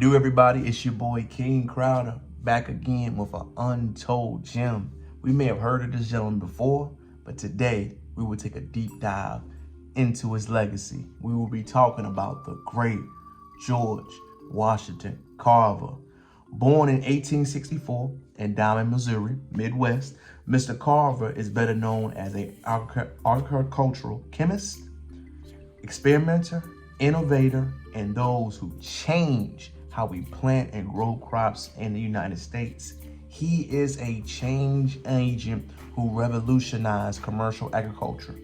it do, everybody? It's your boy King Crowder back again with an untold gem. We may have heard of this gentleman before, but today we will take a deep dive into his legacy. We will be talking about the great George Washington Carver. Born in 1864 in Diamond, Missouri, Midwest, Mr. Carver is better known as an agricultural chemist, experimenter, innovator, and those who change how we plant and grow crops in the United States. He is a change agent who revolutionized commercial agriculture.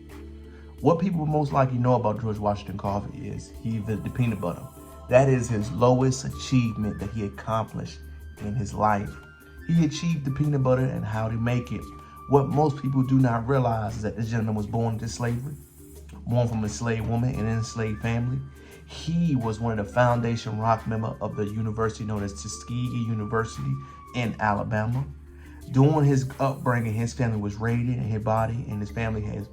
What people most likely know about George Washington Carver is he invented the peanut butter. That is his lowest achievement that he accomplished in his life. He achieved the peanut butter and how to make it. What most people do not realize is that this gentleman was born into slavery, born from a slave woman and an enslaved family. He was one of the foundation rock members of the university known as Tuskegee University in Alabama. During his upbringing, his family was raided and his body and his family had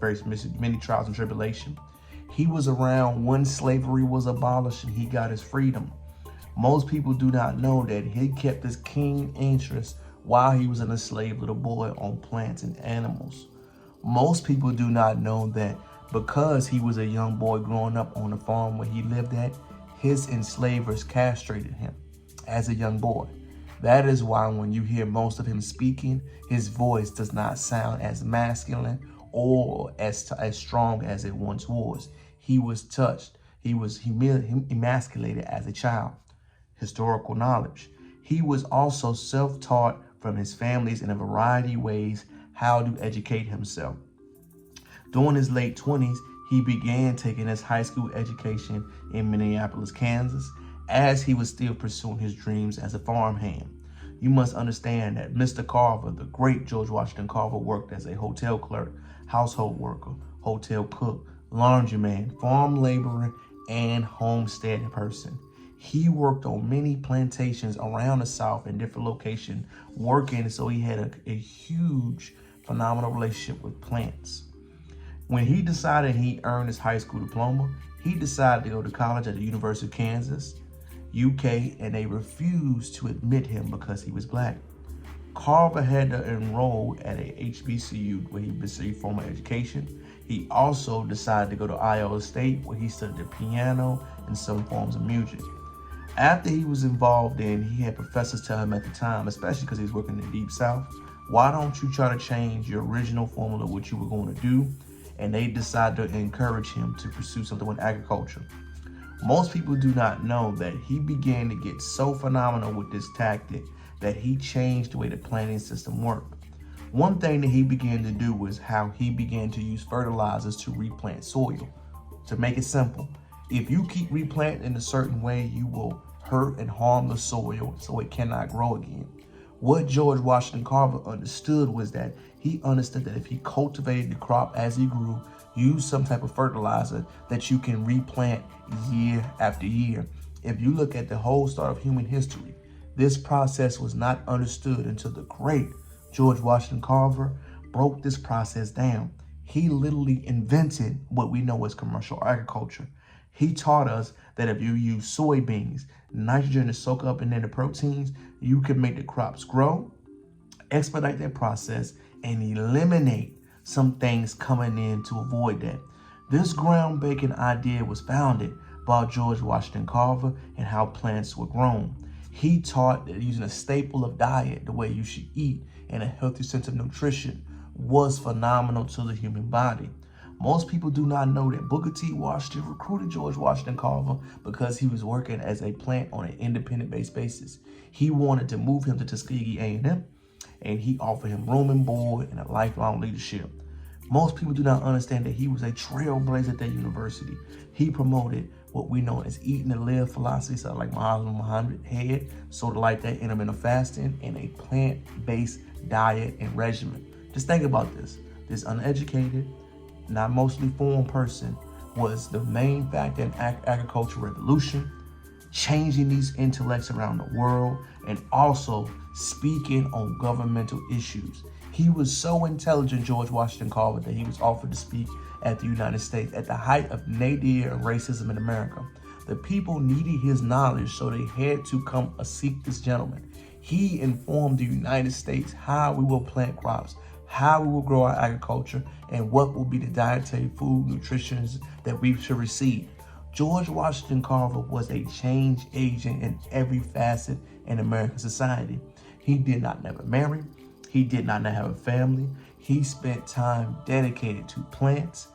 many trials and tribulation. He was around when slavery was abolished and he got his freedom. Most people do not know that he kept his keen interest while he was an enslaved little boy on plants and animals. Most people do not know that because he was a young boy growing up on the farm where he lived at, his enslavers castrated him as a young boy. That is why when you hear most of him speaking, his voice does not sound as masculine or as strong as it once was. He was touched. He was emasculated as a child. Historical knowledge. He was also self-taught from his families in a variety of ways how to educate himself. During his late 20s, he began taking his high school education in Minneapolis, Kansas, as he was still pursuing his dreams as a farmhand. You must understand that Mr. Carver, the great George Washington Carver, worked as a hotel clerk, household worker, hotel cook, laundryman, farm laborer, and homesteading person. He worked on many plantations around the South in different locations, working so he had a huge, phenomenal relationship with plants. When he decided he earned his high school diploma, he decided to go to college at the University of Kansas, UK, and they refused to admit him because he was black. Carver had to enroll at a HBCU where he received formal education. He also decided to go to Iowa State where he studied the piano and some forms of music. After he was involved he had professors tell him at the time, especially because he was working in the Deep South, why don't you try to change your original formula, what you were going to do? And they decided to encourage him to pursue something with agriculture. Most people do not know that he began to get so phenomenal with this tactic that he changed the way the planting system worked. One thing that he began to do was how he began to use fertilizers to replant soil. To make it simple, if you keep replanting in a certain way, you will hurt and harm the soil so it cannot grow again. What George Washington Carver understood was that he understood that if he cultivated the crop as he grew, use some type of fertilizer, that you can replant year after year. If you look at the whole start of human history, this process was not understood until the great George Washington Carver broke this process down. He literally invented what we know as commercial agriculture. He taught us that if you use soybeans, nitrogen to soak up in there the proteins, you can make the crops grow, expedite that process, and eliminate some things coming in to avoid that. This groundbreaking idea was founded by George Washington Carver and how plants were grown. He taught that using a staple of diet, the way you should eat, and a healthy sense of nutrition was phenomenal to the human body. Most people do not know that Booker T. Washington recruited George Washington Carver because he was working as a plant on an independent-based basis. He wanted to move him to Tuskegee A&M, and he offered him room and board and a lifelong leadership. Most people do not understand that he was a trailblazer at that university. He promoted what we know as eating to live philosophy, so like Muhammad had, sort of like that intermittent fasting, and a plant-based diet and regimen. Just think about this. This uneducated, not mostly formed person was the main factor in agricultural revolution, changing these intellects around the world, and also speaking on governmental issues. He was so intelligent, George Washington Carver, that he was offered to speak at the United States at the height of nadir and racism in America. The people needed his knowledge, so they had to come seek this gentleman. He informed the United States how we will plant crops, how we will grow our agriculture, and what will be the dietary food, nutrition that we should receive. George Washington Carver was a change agent in every facet in American society. He did not never marry. He did not have a family. He spent time dedicated to plants,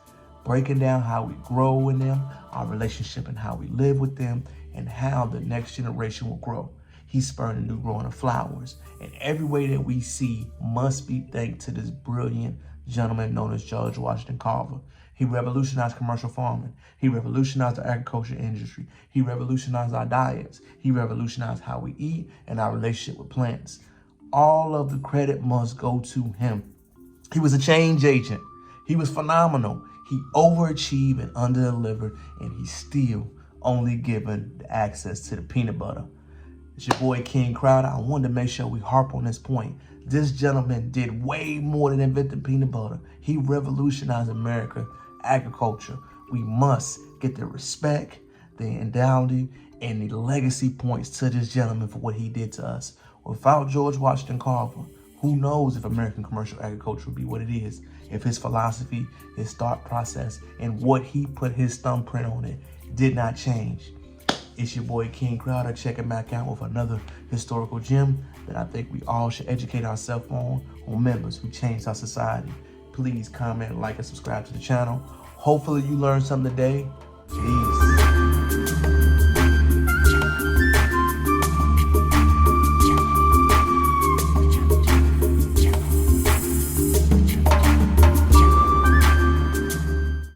breaking down how we grow in them, our relationship and how we live with them, and how the next generation will grow. He spurred a new growing of flowers. And every way that we see must be thanked to this brilliant gentleman known as George Washington Carver. He revolutionized commercial farming. He revolutionized the agriculture industry. He revolutionized our diets. He revolutionized how we eat and our relationship with plants. All of the credit must go to him. He was a change agent. He was phenomenal. He overachieved and underdelivered, and he's still only given the access to the peanut butter. It's your boy King Crowder. I wanted to make sure we harp on this point. This gentleman did way more than invent peanut butter. He revolutionized America agriculture. We must get the respect, the endowment, and the legacy points to this gentleman for what he did to us. Without George Washington Carver, who knows if American commercial agriculture would be what it is, if his philosophy, his thought process, and what he put his thumbprint on it did not change. It's your boy King Crowder checking back out with another historical gem that I think we all should educate ourselves on members who changed our society. Please comment, like, and subscribe to the channel. Hopefully you learned something today. Peace.